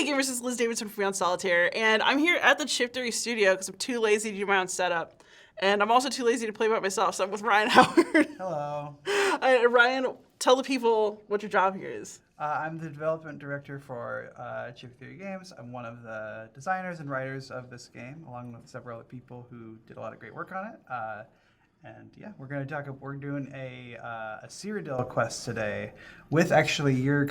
gamers, this is Liz Davidson from Beyond Solitaire, and I'm here at the Chip Theory studio because I'm too lazy to do my own setup. And I'm also too lazy to play by myself, so I'm with Ryan Howard. Hello. Ryan, tell the people what your job here is. I'm the development director for Chip Theory Games. I'm one of the designers and writers of this game, along with several other people who did a lot of great work on it. And yeah, we're going to talk. We're doing a Cyrodiil quest today. With actually, you're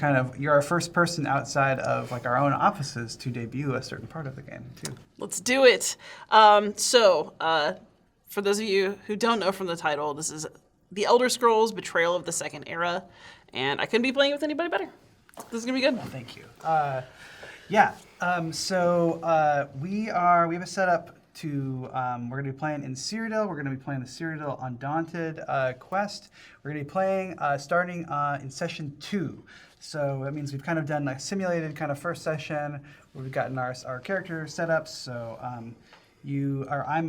our first person outside of like our own offices to debut a certain part of the game too. Let's do it. For those of you who don't know from the title, this is The Elder Scrolls: Betrayal of the Second Era, and I couldn't be playing it with anybody better. This is gonna be good. Well, thank you. We have a setup to. We're going to be playing in Cyrodiil. We're going to be playing the Cyrodiil Undaunted quest. We're going to be playing starting in session 2. So that means we've kind of done a simulated kind of first session where we've gotten our character set up. So I'm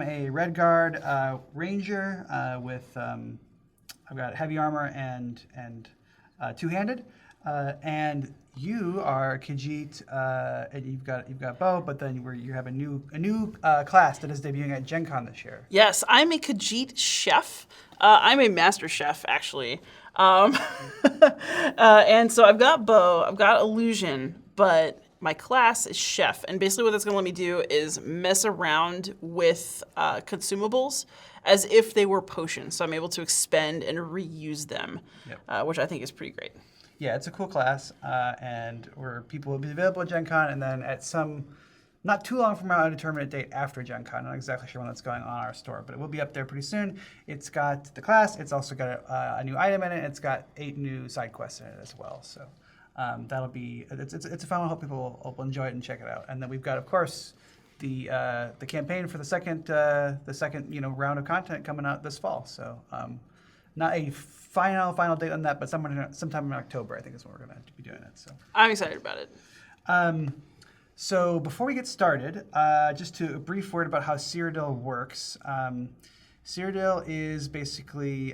a Red Guard ranger with I've got heavy armor and two-handed, and you are Khajiit, and you've got bow, but then you have a new class that is debuting at Gen Con this year. Yes, I'm a Khajiit chef. I'm a master chef, actually. And so I've got bow, I've got illusion, but my class is chef. And basically what that's going to let me do is mess around with consumables as if they were potions. So I'm able to expend and reuse them, which I think is pretty great. Yeah, it's a cool class, and people will be available at Gen Con, and then at some, not too long from now, a determinate date after Gen Con. I'm not exactly sure when that's going on our store, but it will be up there pretty soon. It's got the class, it's also got a new item in it, it's got 8 new side quests in it as well. So that'll be, it's a fun one. I hope people will enjoy it and check it out. And then we've got, of course, the campaign for the second round of content coming out this fall. So not a final date on that, but sometime in October, I think is when we're going to be doing it. So I'm excited about it. So before we get started, just a brief word about how Cyrodiil works. Cyrodiil is basically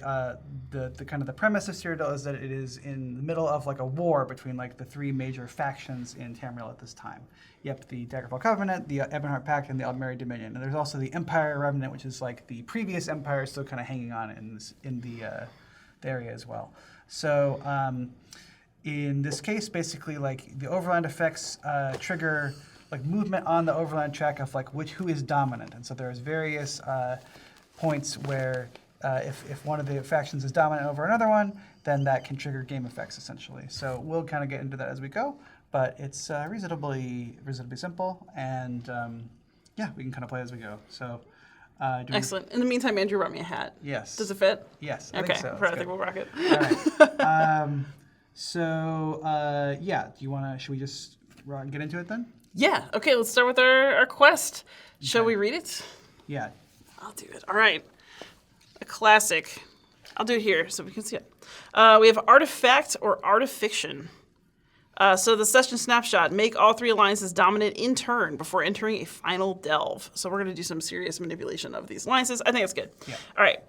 the premise of Cyrodiil is that it is in the middle of like a war between like the 3 major factions in Tamriel at this time. You have the Daggerfall Covenant, the Ebonheart Pact, and the Aldmeri Dominion. And there's also the Empire Remnant, which is like the previous empire still kind of hanging on in the area as well. So in this case, basically, like the overland effects trigger like movement on the overland track of like who is dominant, and so there's various points where if one of the factions is dominant over another one, then that can trigger game effects essentially. So we'll kind of get into that as we go, but it's reasonably simple, and we can kind of play as we go. So. Excellent. In the meantime, Andrew brought me a hat. Yes. Does it fit? Yes. I think so. I think we'll rock it. All right. Do you want to? Should we just get into it then? Yeah. Okay. Let's start with our quest. Shall we read it? Yeah. I'll do it. All right. A classic. I'll do it here so we can see it. We have artifact or artifiction. So the session snapshot, make all 3 alliances dominant in turn before entering a final delve. So we're going to do some serious manipulation of these alliances. I think that's good. Yeah. All right.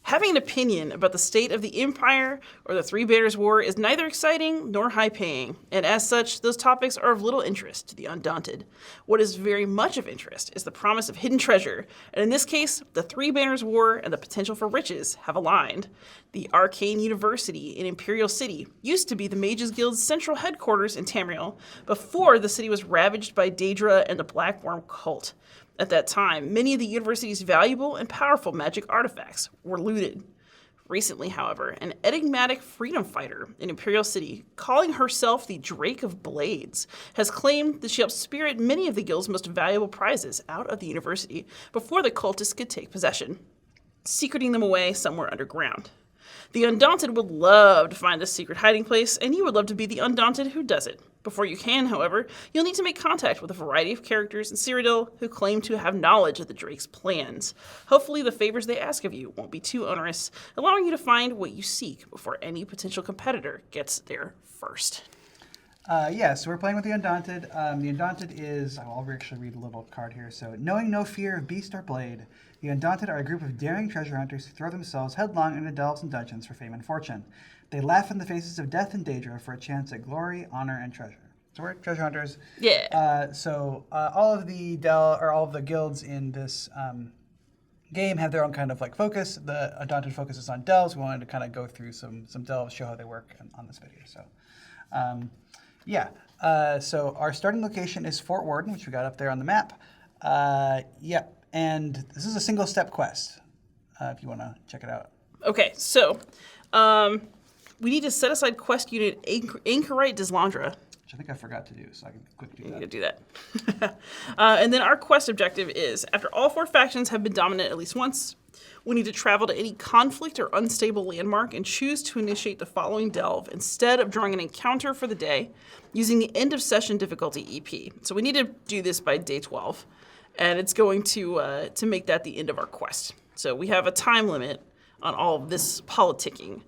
Having an opinion about the state of the Empire or the Three Banners War is neither exciting nor high-paying, and as such, those topics are of little interest to the Undaunted. What is very much of interest is the promise of hidden treasure, and in this case, the Three Banners War and the potential for riches have aligned. The Arcane University in Imperial City used to be the Mages Guild's central headquarters in Tamriel, before the city was ravaged by Daedra and the Blackworm cult. At that time, many of the university's valuable and powerful magic artifacts were looted. Recently, however, an enigmatic freedom fighter in Imperial City, calling herself the Drake of Blades, has claimed that she helped spirit many of the guild's most valuable prizes out of the university before the cultists could take possession, secreting them away somewhere underground. The Undaunted would love to find this secret hiding place, and you would love to be the Undaunted who does it. Before you can, however, you'll need to make contact with a variety of characters in Cyrodiil who claim to have knowledge of the Drake's plans. Hopefully the favors they ask of you won't be too onerous, allowing you to find what you seek before any potential competitor gets there first. So we're playing with the Undaunted. The Undaunted is, I'll actually read a little card here. So, knowing no fear of beast or blade, the Undaunted are a group of daring treasure hunters who throw themselves headlong into delves and dungeons for fame and fortune. They laugh in the faces of death and Daedra for a chance at glory, honor, and treasure. So we're treasure hunters. Yeah. So all of the all of the guilds in this game have their own kind of like focus. The Undaunted focuses on delves. We wanted to kind of go through some delves, show how they work on this video. So so our starting location is Fort Worden, which we got up there on the map. And this is a single step quest. If you want to check it out. Okay, so we need to set aside quest unit Anchorite Deslandra. Which I think I forgot to do, so I can quickly do that. You can do that. And then our quest objective is, after all 4 factions have been dominant at least once, we need to travel to any conflict or unstable landmark and choose to initiate the following delve instead of drawing an encounter for the day using the end of session difficulty EP. So we need to do this by day 12, and it's going to make that the end of our quest. So we have a time limit on all of this politicking.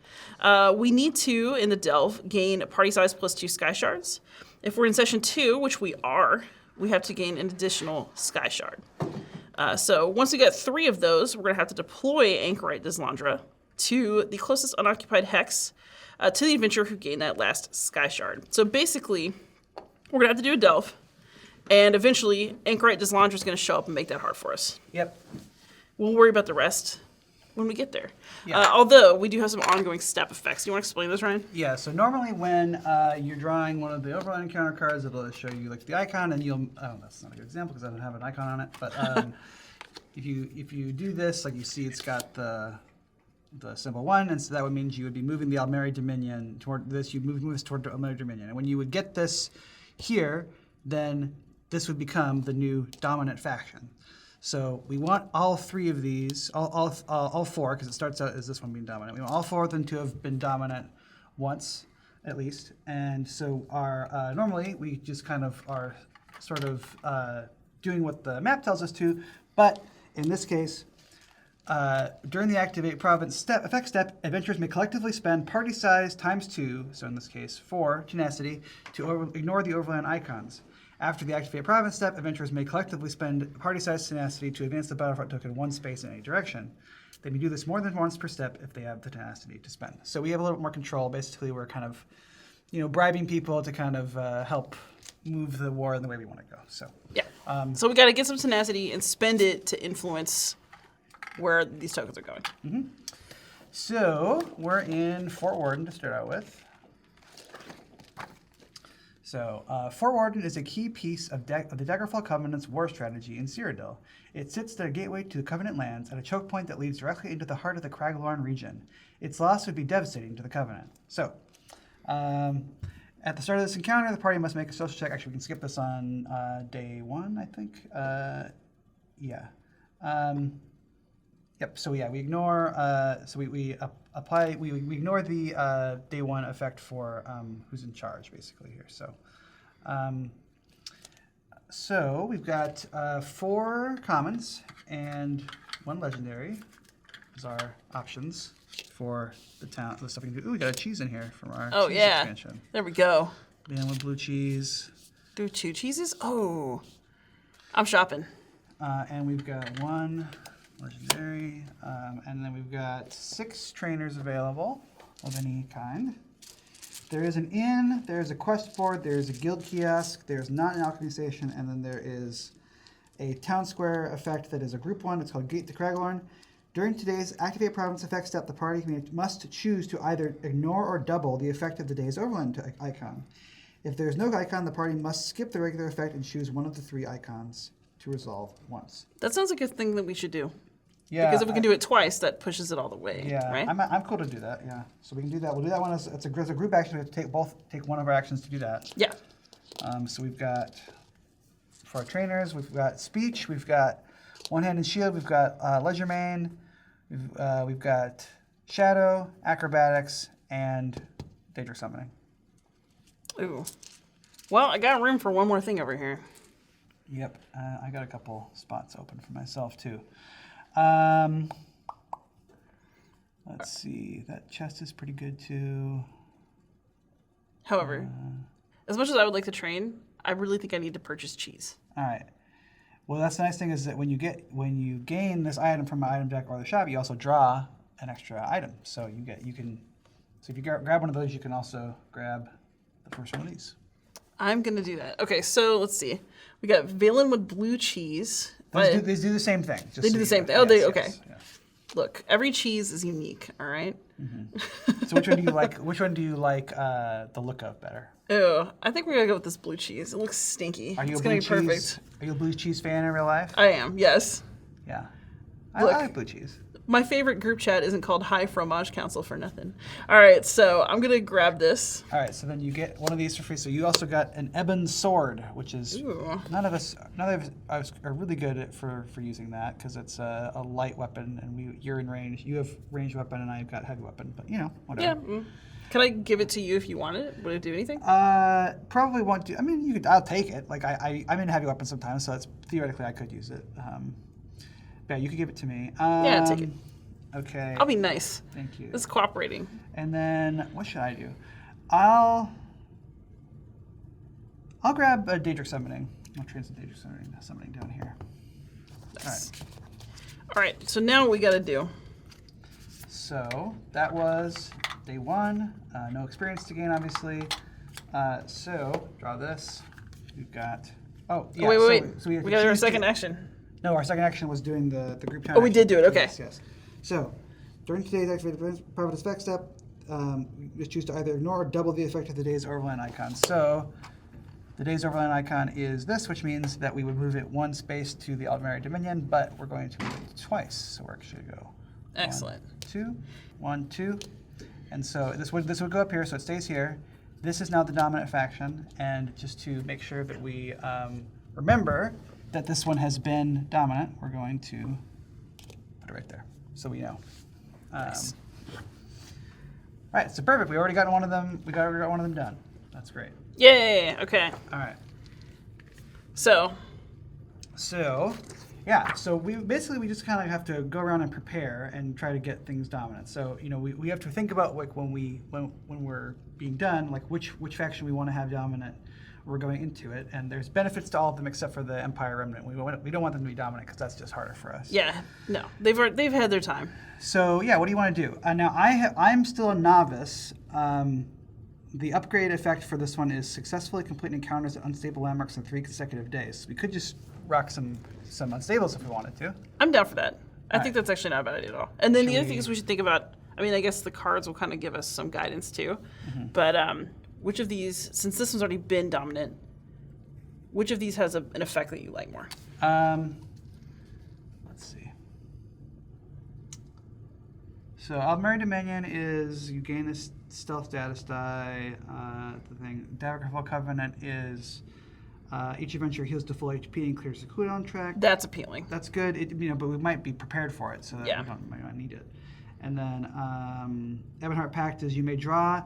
We need to, in the delve, gain party size plus 2 sky shards. If we're in session 2, which we are, we have to gain an additional sky shard. So once we get 3 of those, we're going to have to deploy Anchorite Deslandra to the closest unoccupied hex to the adventurer who gained that last sky shard. So basically, we're going to have to do a delve, and eventually Anchorite Deslandra is going to show up and make that hard for us. Yep. We'll worry about the rest when we get there. Yeah. Although we do have some ongoing step effects. Do you want to explain those, Ryan? Yeah, so normally when you're drawing one of the overland encounter cards, it'll show you like the icon, and you'll, oh, that's not a good example because I don't have an icon on it, but if you do this, like you see it's got the symbol 1, and so that would mean you would be moving the Almeri Dominion toward this, you'd move this toward the Almeri Dominion. And when you would get this here, then this would become the new dominant faction. So we want all 3 of these, all 4, because it starts out as this one being dominant. We want all 4 of them to have been dominant once, at least. And so our normally we just kind of are sort of doing what the map tells us to, but in this case, during the activate province effect step, adventurers may collectively spend party size times 2, so in this case 4, tenacity, to ignore the overland icons. After the activate province step, adventurers may collectively spend party-sized tenacity to advance the battlefront token 1 space in any direction. They may do this more than once per step if they have the tenacity to spend. So we have a little bit more control. Basically, we're kind of, bribing people to kind of help move the war in the way we want to go. So yeah. So we got to get some tenacity and spend it to influence where these tokens are going. Mm-hmm. So we're in Fort Worden to start out with. So, Fort Worden is a key piece of the Daggerfall Covenant's war strategy in Cyrodiil. It sits at a gateway to the Covenant lands at a choke point that leads directly into the heart of the Craglorn region. Its loss would be devastating to the Covenant. So, at the start of this encounter, the party must make a social check. Actually, we can skip this on day 1, I think. Yep. So we ignore. We apply. We ignore the day 1 effect for who's in charge, basically here. So we've got 4 commons and 1 legendary as our options for the stuff we can do. Ooh, we got a cheese in here from our cheese expansion. There we go. Then with blue cheese. Do 2 cheeses? Oh, I'm shopping. And we've got 1 legendary, and then we've got 6 trainers available of any kind. There is an inn, there's a quest board, there's a guild kiosk, there's not an alchemy station, and then there is a town square effect that is a group 1. It's called Gate to Craglorn. During today's Activate Province effect step, the party must choose to either ignore or double the effect of the day's overland icon. If there's no icon, the party must skip the regular effect and choose one of the 3 icons to resolve once. That sounds like a thing that we should do. Yeah, because if we can do it twice, that pushes it all the way. Yeah, right? I'm cool to do that. Yeah, so we can do that. We'll do that one as it's a group action. We have to take one of our actions to do that. Yeah. So we've got for our trainers, we've got speech, we've got one-handed shield, we've got legerdemain, we've got shadow, acrobatics, and daedric summoning. Ooh. Well, I got room for one more thing over here. Yep, I got a couple spots open for myself too. Let's see, that chest is pretty good too. However, as much as I would like to train, I really think I need to purchase cheese. All right. Well, that's the nice thing is that when you gain this item from my item deck or the shop, you also draw an extra item. So if you grab one of those, you can also grab the first one of these. I'm going to do that. Okay, so let's see. We got Valen with blue cheese. They do the same thing. They do the same thing. Oh, okay. Yes. Look, every cheese is unique, all right? Mm-hmm. So which one do you like? Which one do you like the look of better? Oh, I think we're going to go with this blue cheese. It looks stinky. It's going to be perfect. Are you a blue cheese fan in real life? I am, yes. Yeah. I like blue cheese. My favorite group chat isn't called High Fromage Council for nothing. All right, so I'm going to grab this. All right, so then you get one of these for free. So you also got an ebon sword, which is none of us are really good at for using that because it's a light weapon and you're in range. You have ranged weapon and I've got heavy weapon, but whatever. Yeah. Can I give it to you if you want it? Would it do anything? Probably won't do. I mean, you could. I'll take it. Like I'm in heavy weapon sometimes, so it's theoretically I could use it. Yeah, you could give it to me. Yeah, take it. Okay. I'll be nice. Thank you. This is cooperating. And then what should I do? I'll grab a Daedric summoning. I'll train some Daedric summoning down here. Nice. All right. So now what we got to do. So that was day 1. No experience to gain, obviously. So draw this. We've got. Oh, yeah. Oh, wait. So we got our second action. No, our second action was doing the group chat. Oh, we did do it. Okay. Yes. So, during today's activated Prophetess effect step, you choose to either ignore or double the effect of the day's overland icon. So, the day's overland icon is this, which means that we would move it 1 space to the Aldmeri Dominion, but we're going to move it twice. So, where should it go? Excellent. 1, 2. And so, this would go up here, so it stays here. This is now the dominant faction, and just to make sure that we remember that this one has been dominant, we're going to put it right there, so we know. Nice. Right, so perfect. We already got one of them. We got one of them done. That's great. Yay! Okay. All right. So yeah. So we just kind of have to go around and prepare and try to get things dominant. So we have to think about like when we're being done, like which faction we want to have dominant. We're going into it, and there's benefits to all of them except for the Empire Remnant. We don't want them to be dominant because that's just harder for us. Yeah, no, they've had their time. So yeah, what do you want to do? Now I'm still a novice. The upgrade effect for this one is successfully complete encounters at unstable landmarks in 3 consecutive days. We could just rock some unstables if we wanted to. I'm down for that. I think that's actually not a bad idea at all. And then the other thing is we should think about. I mean, I guess the cards will kind of give us some guidance too, but. Which of these, since this one's already been dominant, which of these has an effect that you like more? Let's see. So Aldmeri Dominion is you gain a stealth status die. The thing Daggerfall Covenant is each adventure heals to full HP and clears the cooldown track. That's appealing. That's good. But we might be prepared for it, so that we might not need it. And then Ebonheart Pact is you may draw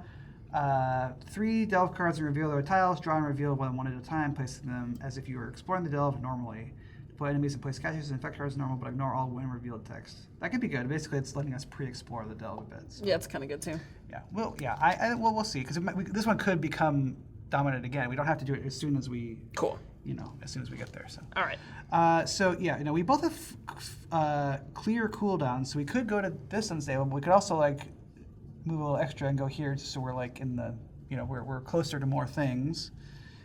3 delve cards and reveal their tiles. Draw and reveal one at a time, placing them as if you were exploring the delve normally. Deploy enemies and place casualties and effect cards normal, but ignore all when revealed text. That could be good. Basically, it's letting us pre-explore the delve a bit. So. Yeah, it's kind of good too. Yeah. Well, yeah. We'll see because this one could become dominant again. We don't have to do it as soon as we. Cool. As soon as we get there. So. All right. So yeah, we both have clear cooldowns, so we could go to this unstable, but we could also move a little extra and go here just so we're in the we're closer to more things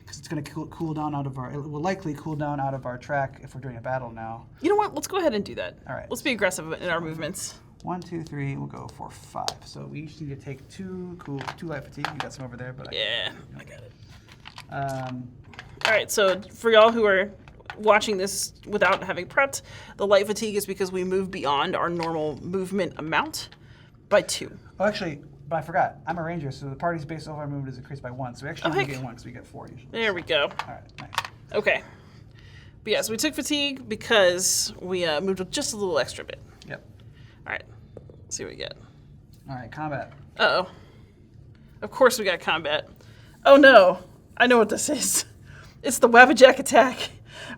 because it's going to cool down out of it will likely cool down out of our track if we're doing a battle now. You know what? Let's go ahead and do that. All right. Let's be aggressive in our movements. 1, 2, 3. We'll go for 5. So we each need to take 2 light fatigue. You got some over there, but I got it. All right. So for y'all who are watching this without having prepped, the light fatigue is because we move beyond our normal movement amount by 2. Oh, actually, but I forgot. I'm a ranger, so the party's base overall movement is increased by 1. So we actually only gain 1 because we get 4 usually. There we go. All right, nice. Okay. But yeah, so we took fatigue because we moved with just a little extra bit. Yep. All right. Let's see what we get. All right, combat. Uh-oh. Of course we got combat. Oh no. I know what this is. It's the Wabbajack attack.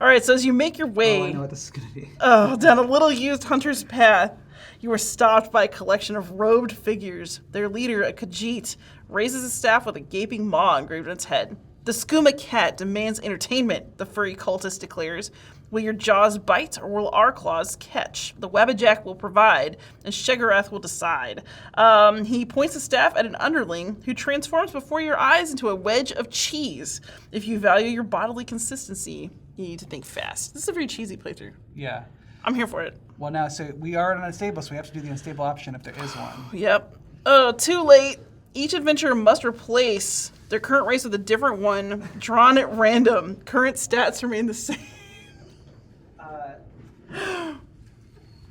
All right, so as you make your way... Oh, I know what this is going to be. Down a little used hunter's path, you are stopped by a collection of robed figures. Their leader, a Khajiit, raises his staff with a gaping maw engraved on its head. The skooma cat demands entertainment, the furry cultist declares. Will your jaws bite or will our claws catch? The Wabbajack will provide, and Shegarath will decide. He points the staff at an underling who transforms before your eyes into a wedge of cheese. If you value your bodily consistency, you need to think fast. This is a very cheesy playthrough. Yeah. I'm here for it. Well, now, so we are unstable, so we have to do the unstable option if there is one. Yep. Too late. Each adventurer must replace their current race with a different one, drawn at random. Current stats remain the same.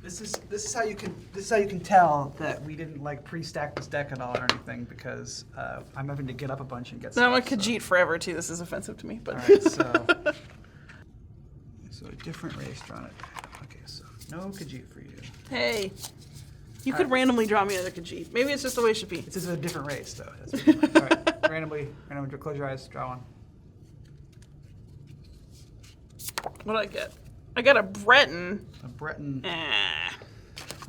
This is how you can tell that we didn't like pre-stack this deck at all or anything because I'm having to get up a bunch and get Now I'm a stuff. Khajiit forever too. This is offensive to me, but. All right, so a different race drawn it. Okay, so no Khajiit for you. Hey, you could randomly draw me another Khajiit. Maybe it's just the way it should be. This is a different race though. That's all right, randomly, close your eyes, draw one. What did I get? I got a Breton. A Breton.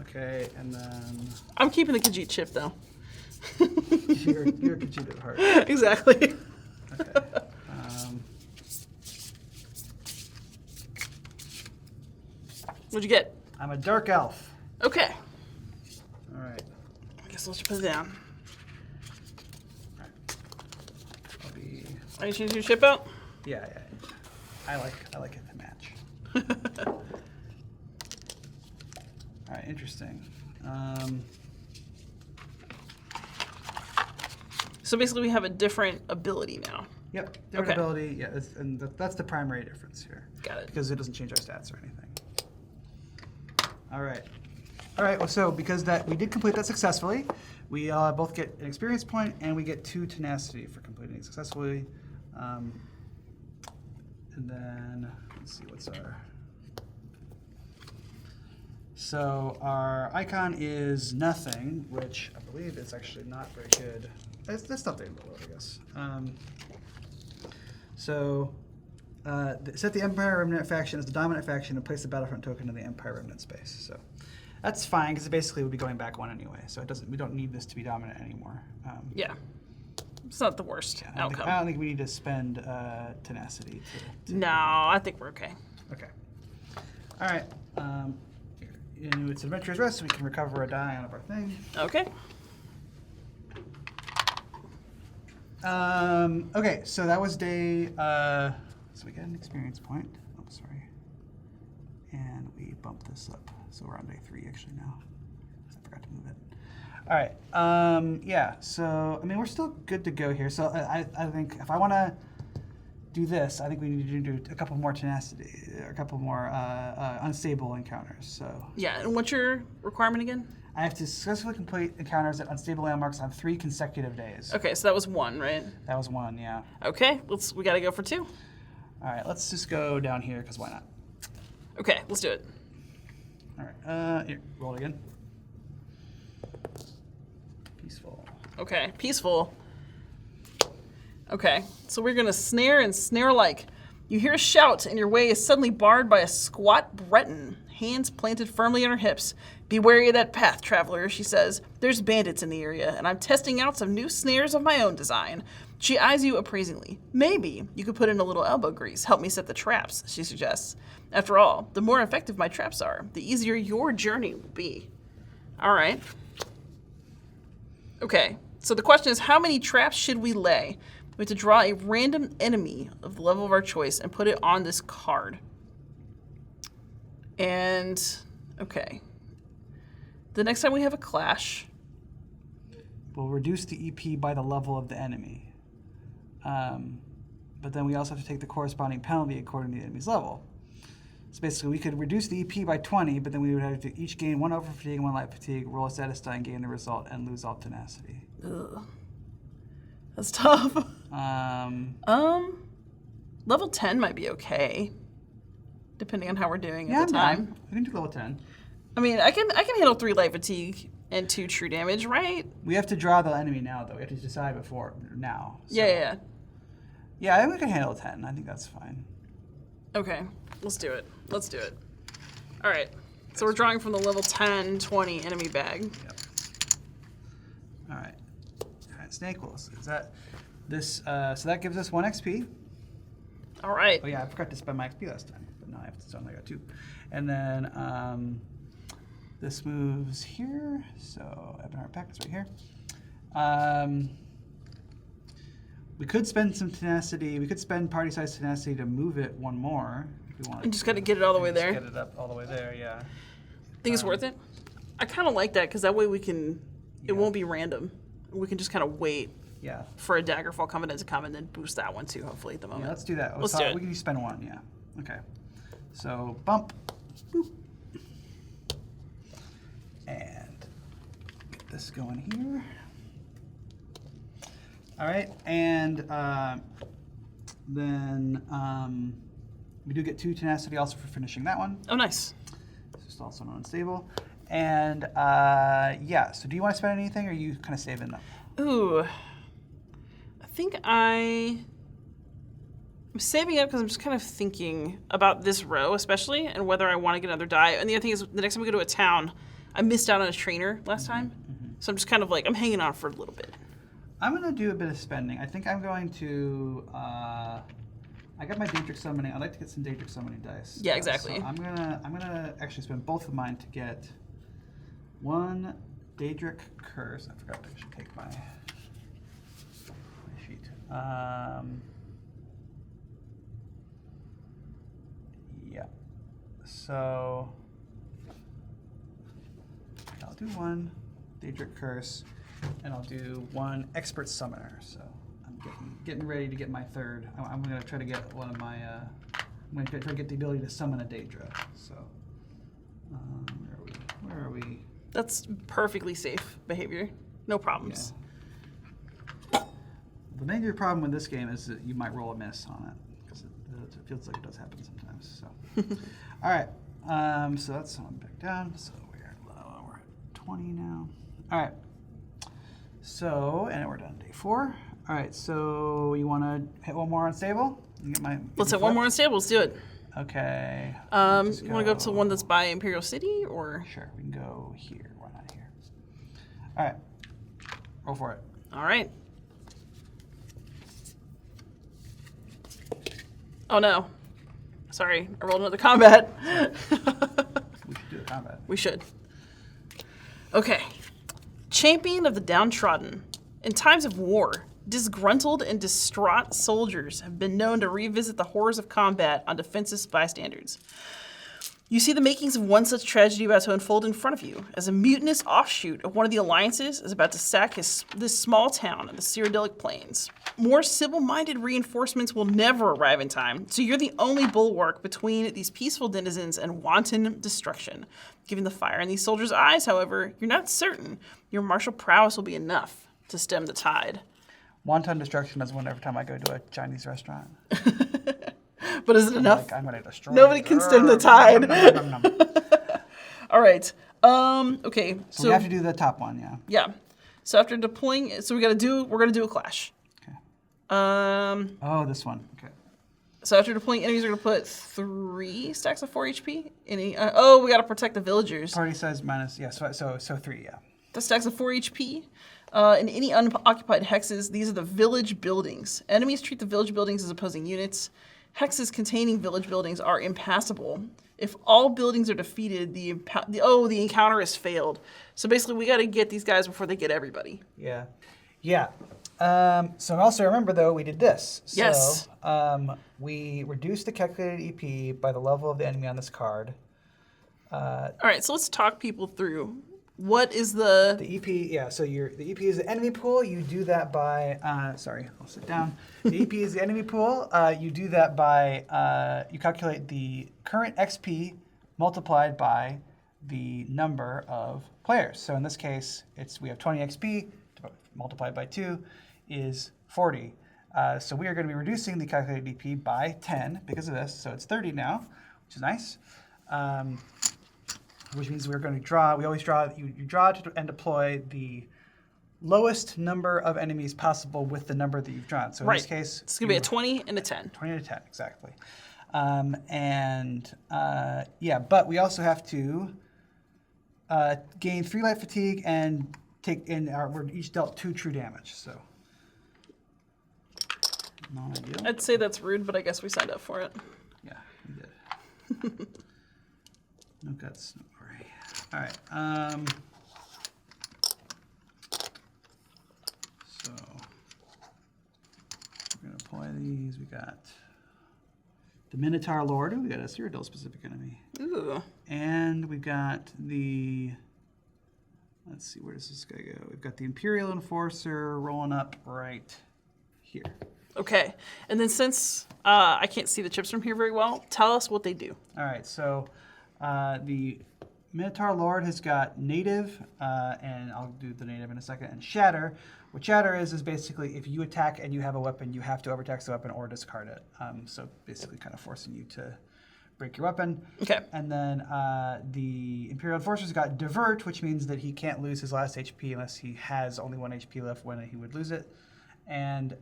Okay, and then I'm keeping the Khajiit chip though. you're Khajiit at heart. Exactly. Okay. What'd you get? I'm a dark elf. Okay. All right. I guess I'll just put it down. I'll be. Are you changing your chip out? Yeah. I like it to match. All right, interesting. So basically, we have a different ability now. Yep, different Okay. ability. Yeah, that's the primary difference here. Got it. Because it doesn't change our stats or anything. All right. Well, so because we did complete that successfully, we both get an experience point and we get 2 tenacity for completing it successfully. And then let's see what's our. So our icon is nothing, which I believe is actually not very good. That's not very low, I guess. Set the Empire Remnant faction as the dominant faction and place the Battlefront token in the Empire Remnant space. So that's fine because it basically would be going back 1 anyway. So we don't need this to be dominant anymore. Yeah. It's not the worst outcome. I don't think we need to spend tenacity. No, I think we're okay. Okay. All right. It's Adventurer's Rest, so we can recover a die out of our thing. Okay. Okay, so that was day. So we got an experience point. Oh, sorry. And we bumped this up. So we're on day 3 actually now. I forgot to move it. All right. Yeah. So I mean, we're still good to go here. So I think if I want to do this, I think we need to do a couple more tenacity, a couple more unstable encounters. So Yeah, and what's your requirement again? I have to successfully complete encounters at unstable landmarks on 3 consecutive days. Okay, so that was 1, right? That was 1, yeah. Okay, we gotta go for 2. All right, let's just go down here because why not? Okay, let's do it. All right, here, roll it again. Peaceful. Okay, peaceful. Okay, so we're gonna snare and snare like. You hear a shout, and your way is suddenly barred by a squat Breton, hands planted firmly on her hips. Be wary of that path, traveler, she says. There's bandits in the area, and I'm testing out some new snares of my own design. She eyes you appraisingly. Maybe you could put in a little elbow grease, help me set the traps, she suggests. After all, the more effective my traps are, the easier your journey will be. All right. Okay, so the question is, how many traps should we lay? We have to draw a random enemy of the level of our choice and put it on this card. And, okay. The next time we have a clash. We'll reduce the EP by the level of the enemy. But then we also have to take the corresponding penalty according to the enemy's level. So basically, we could reduce the EP by 20, but then we would have to each gain 1 over fatigue and 1 light fatigue, roll a status die and gain the result, and lose all tenacity. Ugh. That's tough. Level 10 might be okay, depending on how we're doing at the time. I can do level 10. I mean, I can handle 3 light fatigue and 2 true damage, right? We have to draw the enemy now, though. We have to decide before now. So. Yeah. Yeah, I think we can handle 10. I think that's fine. Okay, let's do it. All right, so we're drawing from the level 10, 20 enemy bag. Yep. All right, snake wolves. Is that This so that gives us 1 XP. All right. Oh yeah, I forgot to spend my XP last time, but now I have to only got 2. And then this moves here. So Ebonheart Pack is right here. We could spend some tenacity. We could spend party size tenacity to move it 1 more if we want. And just got to get it all the way there. Get it up all the way there. Yeah. Think it's worth it? I kind of like that because that way we can. It Yeah. won't be random. We can just kind of wait. Yeah. For a Daggerfall Covenant to come and then boost that one too, hopefully, at the moment. Yeah, let's do that. Let's do it. We can spend 1, yeah. Okay. So, bump. Boop. And get this going here. All right, and then we do get 2 tenacity also for finishing that one. Oh, nice. This is also unstable. And yeah, so do you want to spend anything or are you kind of saving them? Ooh. I think I'm saving up because I'm just kind of thinking about this row, especially, and whether I want to get another die. And the other thing is, the next time we go to a town, I missed out on a trainer last time. So I'm just kind of like, I'm hanging on for a little bit. I'm going to do a bit of spending. I think I'm going to... I got my Daedric summoning. I'd like to get some Daedric summoning dice. Yeah, exactly. So I'm gonna actually spend both of mine to get 1 Daedric curse. I forgot to actually take my sheet. Yeah. So I'll do 1 Daedric curse, and I'll do 1 expert summoner. So I'm getting ready to get my 3rd. I'm gonna try to get one of my. I'm gonna try to get the ability to summon a Daedra. So where are we? That's perfectly safe behavior. No problems. Yeah. The major problem with this game is that you might roll a miss on it because it feels like it does happen sometimes. So, all right. So that's on back down. So we're at 20 now. All right. So and we're done day 4. All right. So you want to hit 1 more unstable? You get my. Let's hit 1 more unstable. Let's do it. Okay. You want to go up to the one that's by Imperial City, or? Sure, we can go here. Why not here? All right. Roll for it. All right. Oh no. Sorry, I rolled another combat. We should do a combat. We should. Okay. Champion of the downtrodden. In times of war, disgruntled and distraught soldiers have been known to revisit the horrors of combat on defensive bystanders. You see the makings of one such tragedy about to unfold in front of you, as a mutinous offshoot of one of the alliances is about to sack this small town in the Cyrodiilic Plains. More civil-minded reinforcements will never arrive in time, so you're the only bulwark between these peaceful denizens and wanton destruction. Given the fire in these soldiers' eyes, however, you're not certain your martial prowess will be enough to stem the tide. Wanton destruction is one every time I go to a Chinese restaurant. But is it enough? Like, I'm going to destroy Nobody can stem the tide. Nom, nom, nom. All right. Okay. So we have to do the top one, yeah. Yeah. So after deploying, so we're gonna do a clash. Okay. Oh, this one. Okay. So after deploying enemies, we're gonna put 3 stacks of 4 HP. We gotta protect the villagers. Party size minus, yeah. So 3, yeah. The stacks of 4 HP. In any unoccupied hexes, these are the village buildings. Enemies treat the village buildings as opposing units. Hexes containing village buildings are impassable. If all buildings are defeated, the encounter has failed. So basically, we got to get these guys before they get everybody. Yeah. Yeah. So also remember, though, we did this. Yes. So we reduced the calculated EP by the level of the enemy on this card. All right, so let's talk people through. What is the EP? Yeah, so the EP is the enemy pool. You do that by, sorry, I'll sit down. The EP is the enemy pool. You do that by, you calculate the current XP multiplied by the number of players. So in this case, we have 20 XP multiplied by 2 is 40. So we are going to be reducing the calculated EP by 10 because of this. So it's 30 now, which is nice. Which means we're going to draw. We always draw. You draw and deploy the lowest number of enemies possible with the number that you've drawn. So in this case, it's going to be a 20 and a 10. 20 and a 10, exactly. Yeah, but we also have to gain 3 light fatigue and take in. We're each dealt 2 true damage. So Not ideal. I'd say that's rude, but I guess we signed up for it. Yeah, we did. No guts, no worry. All right. So we're gonna apply these. We got the Minotaur Lord. Ooh, we got a Cyrodiil specific enemy. Ooh. And we got the. Let's see, where does this guy go? We've got the Imperial Enforcer rolling up right here. Okay, and then since I can't see the chips from here very well, tell us what they do. All right, so the Minotaur Lord has got native, and I'll do the native in a second, and shatter. What shatter is basically if you attack and you have a weapon, you have to overtax the weapon or discard it. So basically kind of forcing you to break your weapon. Okay. And then the Imperial Enforcer's got divert, which means that he can't lose his last HP unless he has only 1 HP left when he would lose it. And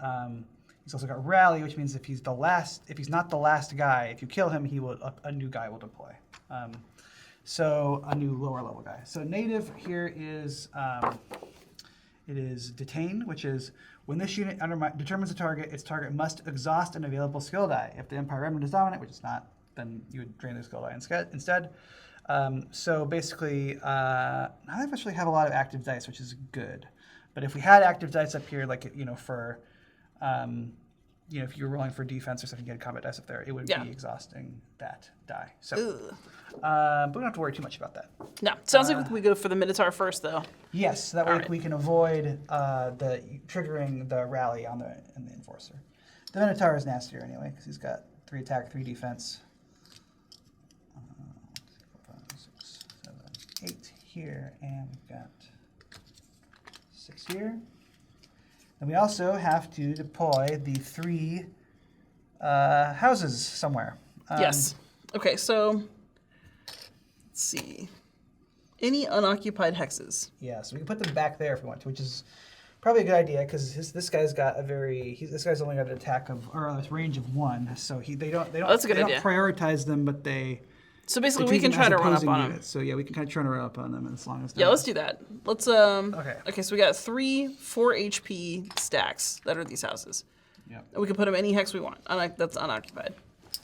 he's also got rally, which means if he's not the last guy, if you kill him, a new guy will deploy. So a new lower level guy. So native here is it is detain, which is when this unit determines a target, its target must exhaust an available skill die. If the Empire Remnant is dominant, which it's not, then you would drain the skill die instead. So basically, none of us really have a lot of active dice, which is good. But if we had active dice up here, like for if you were rolling for defense or something, you had combat dice up there, it would be exhausting that die. So, but we don't have to worry too much about that. No, sounds like we go for the Minotaur first, though. Yes, that way we can avoid triggering the rally on the Enforcer. The Minotaur is nastier anyway, because he's got 3 attack, 3 defense. 4, 5, 6, 7, 8 here, and we've got 6 here. And we also have to deploy the 3 houses somewhere. Yes. Okay, so let's see. Any unoccupied hexes? Yeah, so we can put them back there if we want to, which is probably a good idea because this guy's got this guy's only got an attack a range of 1, so they don't That's a good idea. prioritize them, but they. So basically, we can try to run up on them. So yeah, we can kind of try to run up on them as long as. Yeah, let's do that. Let's Okay. Okay, so we got 3 4 HP stacks that are these houses. Yep. And we can put them any hex we want. That's unoccupied.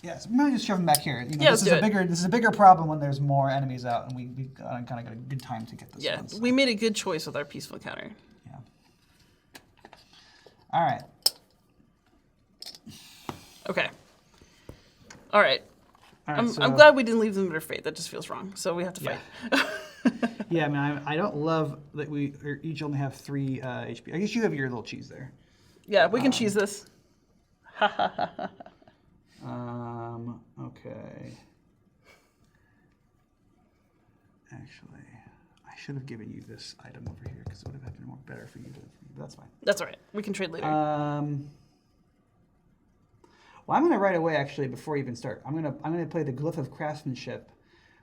Yeah, so maybe just shove them back here. Let's do it. This is a bigger problem when there's more enemies out, and we kind of got a good time to get this. Yeah, one, so. we made a good choice with our peaceful encounter. Yeah. All right. Okay. All right. So, I'm glad we didn't leave them to their fate. That just feels wrong. So we have to fight. Yeah, I mean, I don't love that we each only have 3 HP. I guess you have your little cheese there. Yeah, we can cheese this. Okay. Actually, I should have given you this item over here because it would have been more better for you to. But that's fine. That's all right. We can trade later. Well, I'm going to right away, actually, before you even start, I'm going to play the Glyph of Craftsmanship,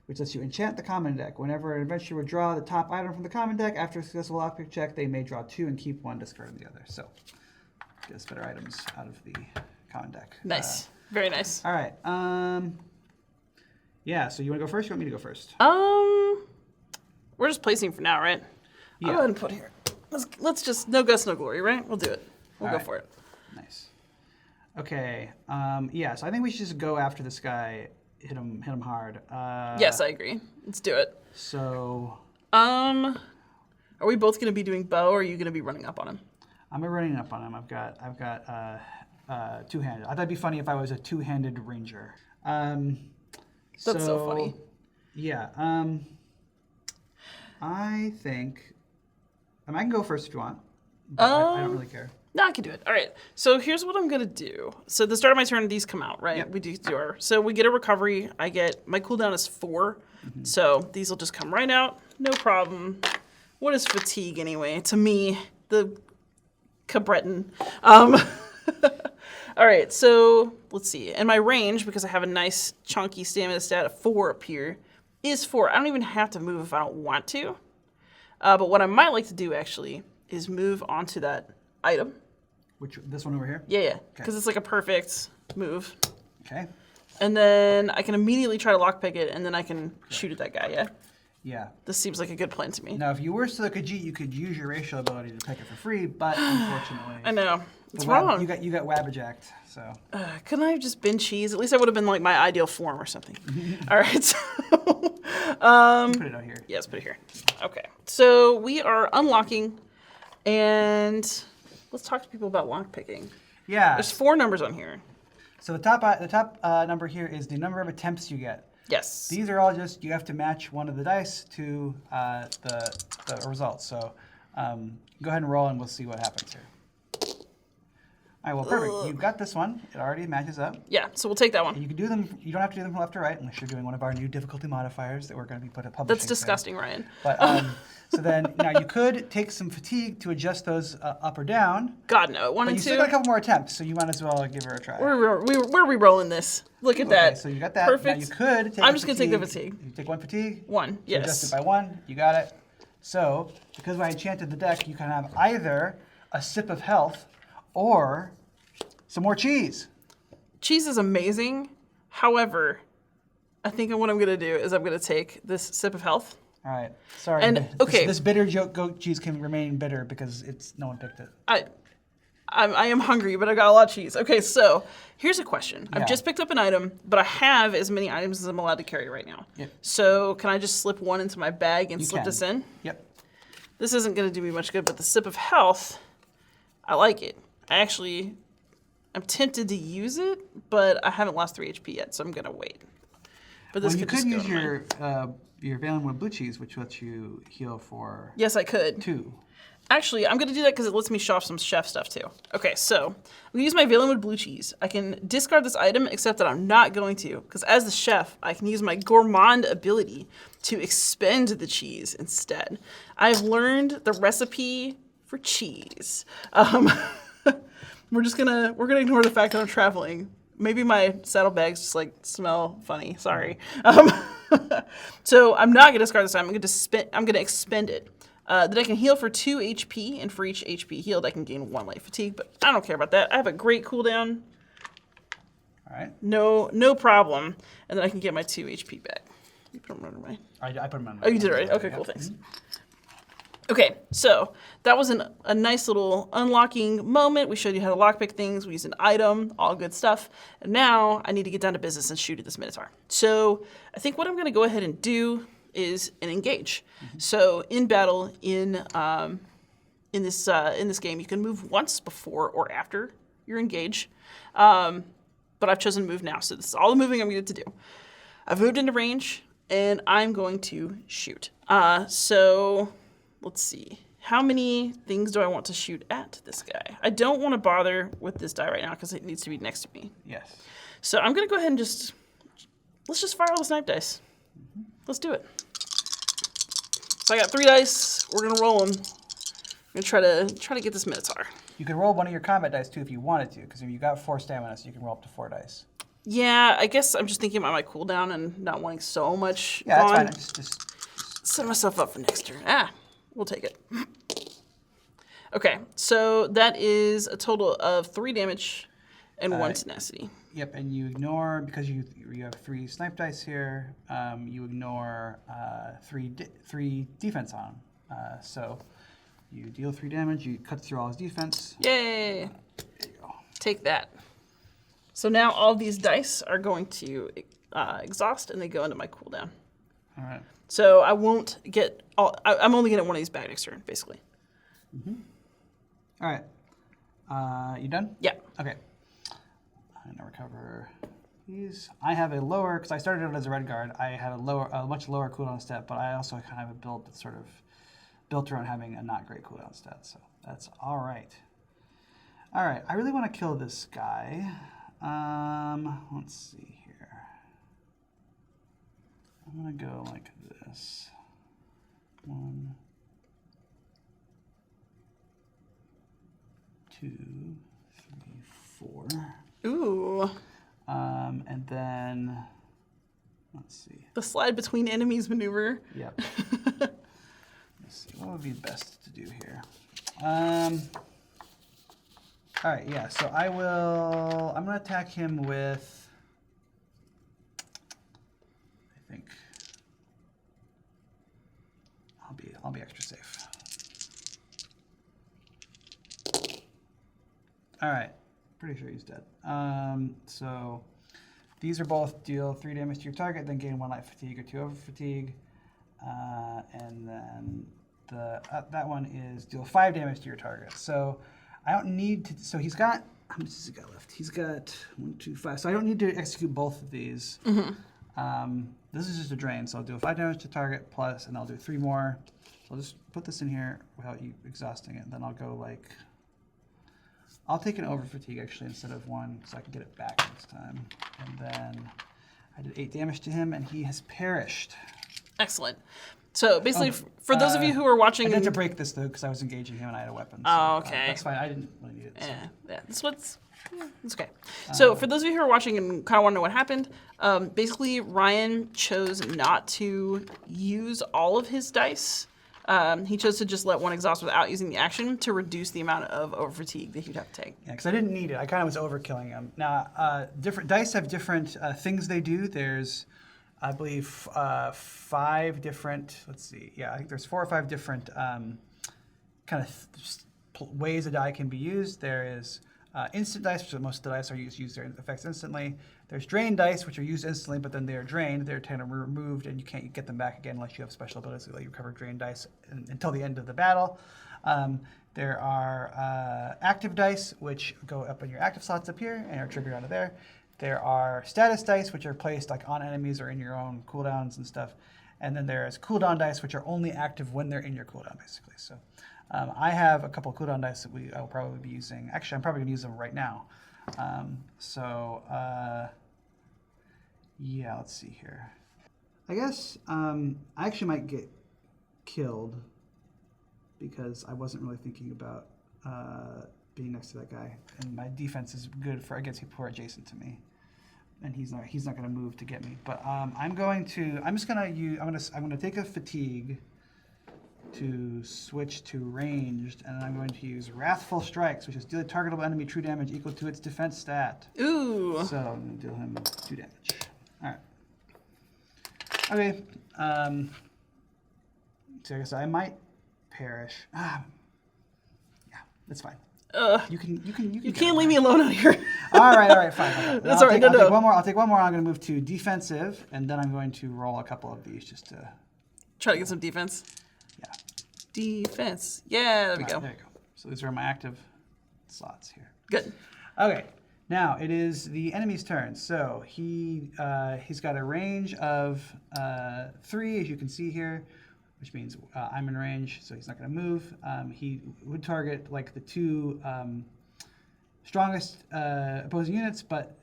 which lets you enchant the common deck. Whenever an adventurer would draw the top item from the common deck, after a successful lockpick check, they may draw 2 and keep 1, discarding the other. So, get us better items out of the common deck. Nice. Very nice. All right. Yeah, so you want to go first? You want me to go first? We're just placing for now, right? Yeah. I'll go ahead and put here. Let's just, no guts, no glory, right? We'll do it. We'll go for it. Nice. Okay. Yeah, so I think we should just go after this guy, hit him hard. Yes, I agree. Let's do it. So. Are we both going to be doing bow, or are you going to be running up on him? I'm running up on him. I've got two-handed. I thought it'd be funny if I was a two-handed ranger. That's so funny. Yeah. I think. I can go first if you want. But I don't really care. No, I can do it. All right. So here's what I'm going to do. So at the start of my turn, these come out, right? Yep. We do our. So we get a recovery. My cooldown is 4. Mm-hmm. So these will just come right out. No problem. What is fatigue anyway? To me, the Cabreton. All right. So let's see. And my range, because I have a nice chunky stamina stat of 4 up here, is 4. I don't even have to move if I don't want to. But what I might like to do, actually, is move onto that item. This one over here? Yeah. Because it's like a perfect move. Okay. And then I can immediately try to lockpick it, and then I can shoot at that guy, yeah? Yeah. This seems like a good plan to me. Now, if you were still a Khajiit, you could use your racial ability to pick it for free, but unfortunately... I know. It's wrong. You got Wabbajacked, so. Couldn't I have just been cheese? At least I would have been like my ideal form or something. All right. So, put it out here. yes, put it here. Okay. So we are unlocking, and let's talk to people about lock picking. Yeah. There's 4 numbers on here. So the top number here is the number of attempts you get. Yes. These are all just, you have to match one of the dice to the results. So go ahead and roll and we'll see what happens here. All right, well, perfect. You've got this one. It already matches up. Yeah, so we'll take that one. And you can do them, you don't have to do them from left to right unless you're doing one of our new difficulty modifiers that we're going to be publishing. That's disgusting, soon. Ryan. But so then, now you could take some fatigue to adjust those up or down. God, no. 1 But and you 2. still got a couple more attempts, so you might as well give her a try. Where are we rolling this? Look at that. Okay, so you got that. Perfect. Now you could take I'm just going to take the fatigue. You take 1 fatigue. 1, yes. Adjust it by 1. You got it. So, because I enchanted the deck, you can have either a sip of health or some more cheese. Cheese is amazing. However, I think what I'm going to do is I'm going to take this sip of health. All right. Sorry. And, okay. This bitter goat cheese can remain bitter because no one picked it. I am hungry, but I got a lot of cheese. Okay, so here's a question. Yeah. I've just picked up an item, but I have as many items as I'm allowed to carry right now. Yep. So can I just slip one into my bag and slip can. this in? Yep. This isn't going to do me much good, but the sip of health, I like it. I'm tempted to use it, but I haven't lost 3 HP yet, so I'm going to wait. But this Well, you could could just use go your Valen with blue cheese, which lets you heal for Yes, I could. 2. Actually, I'm going to do that because it lets me show off some chef stuff too. Okay, so I'm going to use my Valenwood blue cheese. I can discard this item, except that I'm not going to, because as the chef, I can use my gourmand ability to expend the cheese instead. I've learned the recipe for cheese. We're gonna ignore the fact that I'm traveling. Maybe my saddlebags just like smell funny. Sorry. So I'm not gonna discard this time. I'm gonna expend it. Then I can heal for 2 HP, and for each HP healed, I can gain 1 light fatigue. But I don't care about that. I have a great cooldown. All right. No problem. And then I can get my 2 HP back. You put them right away. I put them on. Oh, you did it right. Okay, cool. Thanks. Okay, so that was a nice little unlocking moment. We showed you how to lockpick things. We used an item, all good stuff. And now I need to get down to business and shoot at this Minotaur. So I think what I'm going to go ahead and do is an engage. So in battle, in this game, you can move once before or after your engage. But I've chosen to move now, so this is all the moving I'm going to do. I've moved into range, and I'm going to shoot. So let's see. How many things do I want to shoot at this guy? I don't want to bother with this die right now because it needs to be next to me. Yes. So I'm going to go ahead and let's just fire all the snipe dice. Let's do it. So I got 3 dice. We're going to roll them. I'm going to try to get this Minotaur. You could roll one of your combat dice too if you wanted to, because you got 4 stamina, so you can roll up to 4 dice. Yeah, I guess I'm just thinking about my cooldown and not wanting so much. Yeah, gone. that's fine. Just Set myself up for next turn. We'll take it. Okay, so that is a total of 3 damage and 1 tenacity. Yep, and you ignore, because you have 3 snipe dice here, you ignore 3 defense on him. So you deal 3 damage, you cut through all his defense. Yay! There you go. Take that. So now all of these dice are going to exhaust and they go into my cooldown. All right. So I won't get I'm only going to get one of these back next turn, basically. All right. You done? Yeah. Okay. I'm gonna recover these. I have a lower, because I started out as a red guard. I have a much lower cooldown stat, but I also kind of have a build that's sort of built around having a not great cooldown stat. So that's all right. All right. I really want to kill this guy. Let's see here. I'm gonna go like this. 1, 2, 3, 4. Ooh. And then, let's see. The slide between enemies maneuver. Yep. Let's see. What would be best to do here? All right, yeah. So I'm going to attack him with, I think, I'll be extra safe. All right. Pretty sure he's dead. So these are both deal 3 damage to your target, then gain 1 light fatigue or 2 over fatigue. And then that one is deal 5 damage to your target. So I don't need to. So he's got. How much has he got left? He's got 1, 2, 5. So I don't need to execute both of these. This is just a drain. So I'll do 5 damage to target plus, and I'll do 3 more. So I'll just put this in here without you exhausting it. Then I'll go like. I'll take an over fatigue actually instead of 1, so I can get it back next time. And then I did 8 damage to him, and he has perished. Excellent. So basically, for those of you who are watching, I had to break this though because I was engaging him and I had a weapon. So, oh, okay. That's fine. I didn't really need it. So. Yeah, it's okay. So for those of you who are watching and kind of want to know what happened, basically Ryan chose not to use all of his dice. He chose to just let 1 exhaust without using the action to reduce the amount of over fatigue that he'd have to take. Yeah, because I didn't need it. I kind of was overkilling him. Now, different dice have different things they do. There's, I believe, 5 different. Let's see. Yeah, I think there's 4 or 5 different kind of ways a die can be used. There is instant dice, which most of the dice are use their effects instantly. There's drain dice, which are used instantly, but then they are drained. They're kind of removed, and you can't get them back again unless you have special abilities that let you recover drain dice until the end of the battle. There are active dice, which go up in your active slots up here and are triggered out of there. There are status dice, which are placed like on enemies or in your own cooldowns and stuff. And then there's cooldown dice, which are only active when they're in your cooldown, basically. So I have a couple of cooldown dice that I'll probably be using. Actually, I'm probably going to use them right now. Yeah, let's see here. I guess I actually might get killed because I wasn't really thinking about being next to that guy, and my defense is good for against people who are adjacent to me, and he's not going to move to get me. But I'm going to take a fatigue to switch to ranged, and I'm going to use Wrathful Strikes, which is deal a targetable enemy true damage equal to its defense stat. Ooh. So I'm going to deal him 2 damage. All right. Okay. So I guess I might perish. Yeah, that's fine. You can't leave me alone out here. all right, fine. That's all right. I'll take one more. I'll take one more. I'm going to move to defensive, and then I'm going to roll a couple of these just to try to get some defense. Yeah. Defense. Yeah, there we go. There you go. So these are my active slots here. Good. Okay. Now it is the enemy's turn. So he's got a range of 3, as you can see here, which means I'm in range, so he's not going to move. He would target like the 2 strongest opposing units, but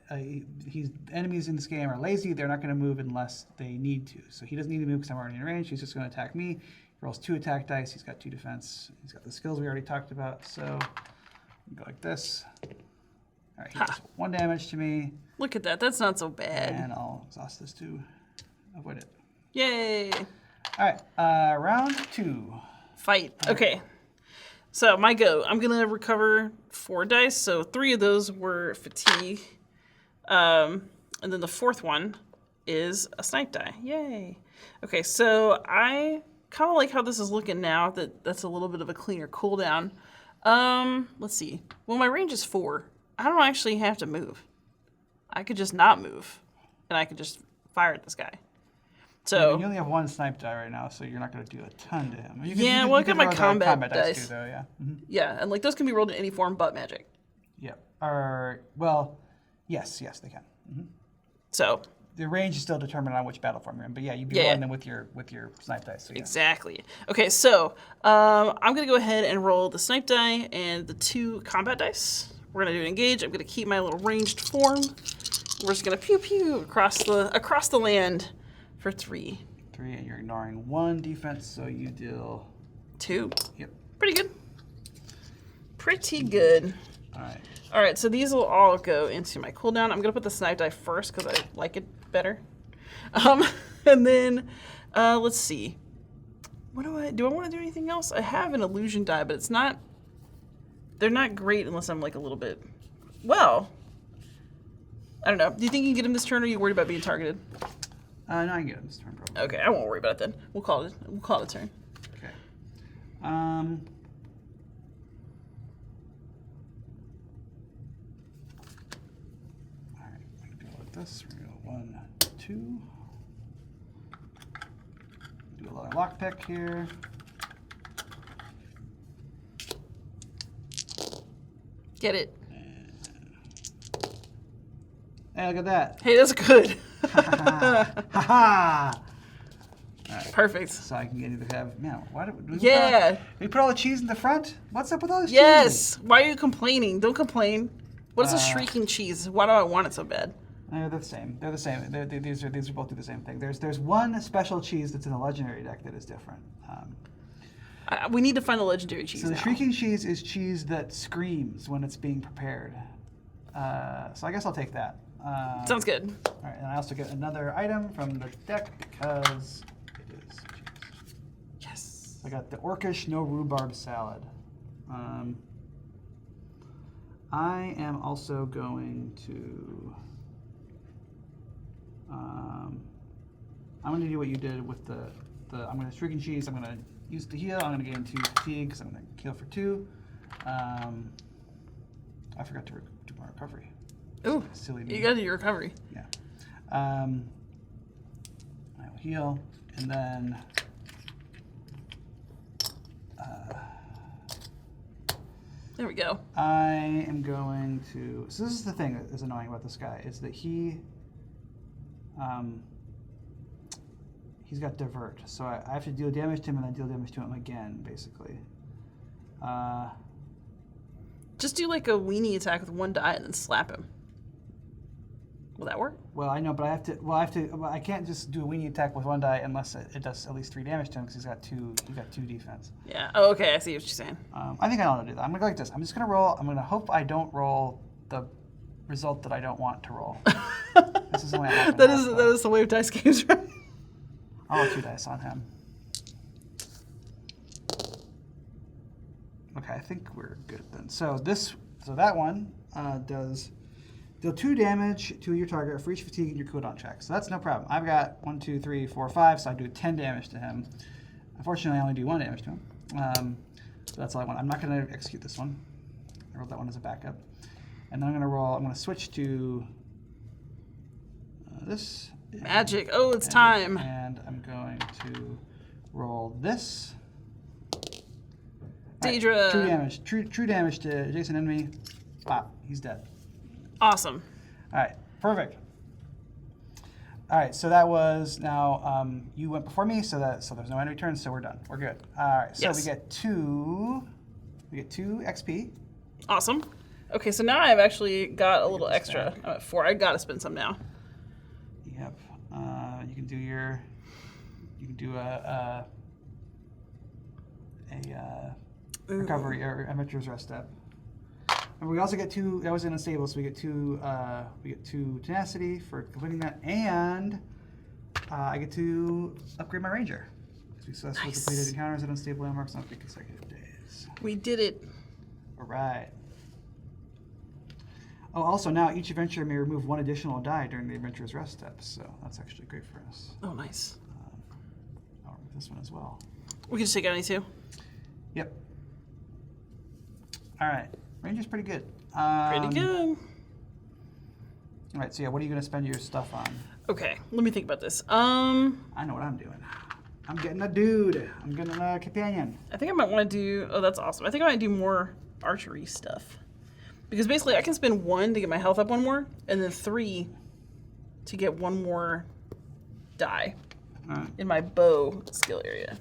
enemies in this game are lazy. They're not going to move unless they need to. So he doesn't need to move because I'm already in range. He's just going to attack me. He rolls 2 attack dice. He's got 2 defense. He's got the skills we already talked about. So go like this. All right, he does 1 damage to me. Look at that. That's not so bad. And I'll exhaust this to avoid it. Yay. All right, round 2. Fight. Okay. So my go. I'm going to recover 4 dice. So 3 of those were fatigue. And then the 4th one is a snipe die. Yay. Okay, so I kind of like how this is looking now. That's a little bit of a cleaner cooldown. Let's see. Well, my range is 4. I don't actually have to move. I could just not move, and I could just fire at this guy. So you only have 1 snipe die right now, so you're not going to do a ton to him. I got my combat dice. Too, though, yeah. Mm-hmm. Yeah, and like those can be rolled in any form but magic. Yeah. Yes, they can. Mm-hmm. So the range is still determined on which battle form you're in, but yeah, you'd be rolling them with your snipe dice. So yeah. Exactly. Okay, so I'm going to go ahead and roll the snipe die and the 2 combat dice. We're going to do an engage. I'm going to keep my little ranged form. We're just going to pew pew across the land for 3. 3, and you're ignoring 1 defense, so you deal 2. Yep. Pretty good. Pretty good. All right, so these will all go into my cooldown. I'm going to put the snipe die first because I like it better. And then, let's see. Do I want to do anything else? I have an illusion die, but it's not... They're not great unless I'm like a little bit... Well, I don't know. Do you think you can get him this turn, or are you worried about being targeted? No, I can get him this turn, probably. Okay, I won't worry about it then. We'll call it a turn. Okay. this. We're going to go 1, 2. Do a lot of lockpick here. Get it. Hey, look at that. Hey, that's good. Ha ha! Right. Perfect. So I can get you to have, man, why do we Yeah. we put all the cheese in the front? What's up with all this cheese? Yes. Why are you complaining? Don't complain. What is a shrieking cheese? Why do I want it so bad? They're the same. They're the same. These are both do the same thing. There's one special cheese that's in the legendary deck that is different. We need to find the legendary cheese. So the now. shrieking cheese is cheese that screams when it's being prepared. So I guess I'll take that. Sounds good. All right, and I also get another item from the deck because it is cheese. Yes. I got the Orcish no rhubarb salad. I am also going to. I'm going to do what you did with the. I'm going to shrieking cheese. I'm going to use the heal. I'm going to gain 2 fatigue because I'm going to heal for 2. I forgot to do my recovery. Ooh, Silly me. you got to do your recovery. Yeah. I will heal, and then There we go. I am going to. So this is the thing that is annoying about this guy is that he's got divert. So I have to deal damage to him and then deal damage to him again, basically. Just do like a weenie attack with 1 die and then slap him. Will that work? Well, I know, but I have to. Well, I can't just do a weenie attack with 1 die unless it does at least 3 damage to him because he's got 2 defense. Yeah. Oh, okay. I see what you're saying. I think I know how to do that. I'm gonna go like this. I'm just gonna roll. I'm gonna hope I don't roll the result that I don't want to roll. This is only that is the way of dice games, right? I'll roll 2 dice on him. Okay, I think we're good then. So that one does deal 2 damage to your target for each fatigue in your cooldown check. So that's no problem. I've got 1, 2, 3, 4, 5, so I do 10 damage to him. Unfortunately, I only do 1 damage to him. So that's all I want. I'm not going to execute this one. I rolled that one as a backup. And then I'm going to switch to this. Magic. Oh, it's time. And I'm going to roll this. Daedra. Right, true damage to adjacent enemy. Pop. He's dead. Awesome. All right. Perfect. All right. So that was now you went before me, so there's no end return, so we're done. We're good. All right. So yes. we get 2 XP. Awesome. Okay, so now I've actually got a little extra. I'm at 4. I gotta spend some now. Yep. You can do a recovery or adventurer's rest step. And we also get 2. That was an unstable, so we get 2. We get 2 tenacity for completing that, and I get to upgrade my ranger. Successfully completed encounters at unstable landmarks on 3 consecutive days. We did it. All right. Oh, also now each adventurer may remove 1 additional die during the adventurer's rest steps, so that's actually great for us. Oh, nice. I'll remove this one as well. We can just take out any 2. Yep. All right. Ranger's pretty good. Pretty good. All right, so yeah, what are you going to spend your stuff on? Okay, let me think about this. I know what I'm doing. I'm getting a dude. I'm getting a companion. I think I might want to do... Oh, that's awesome. I think I might do more archery stuff. Because basically I can spend 1 to get my health up 1 more, and then 3 to get 1 more die in my bow skill area.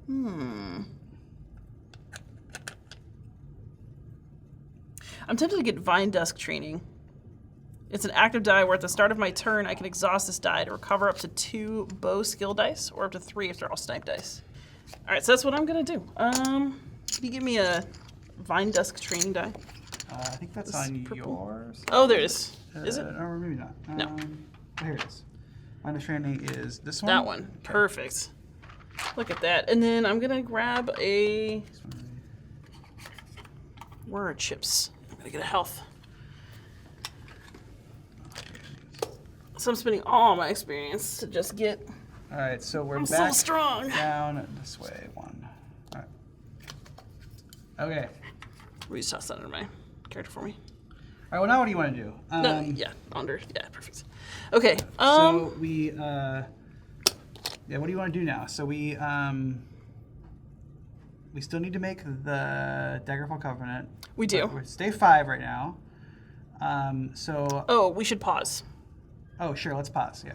I'm tempted to get Vine Dusk training. It's an active die where at the start of my turn I can exhaust this die to recover up to 2 bow skill dice, or up to 3 if they're all snipe dice. All right, so that's what I'm gonna do. Can you give me a Vine Dusk training die? I think that's on yours. Oh, there it is. Is it? Or maybe not. No. Here it is. Vine Dusk training is this one? That one. Okay. Perfect. Look at that. And then I'm gonna grab a... Where are chips? I'm gonna get a health. So I'm spending all my experience to just get... All right, so we're I'm back so strong. Down this way. 1. All right. Okay. Will you toss that into my character for me? right. Well, now what do you want to do? No, yeah, under. Yeah, perfect. Okay. So we. Yeah. What do you want to do now? So we. We still need to make the Daggerfall Covenant. We do. We're stay 5 right now. So. Oh, we should pause. Oh, sure. Let's pause. Yeah.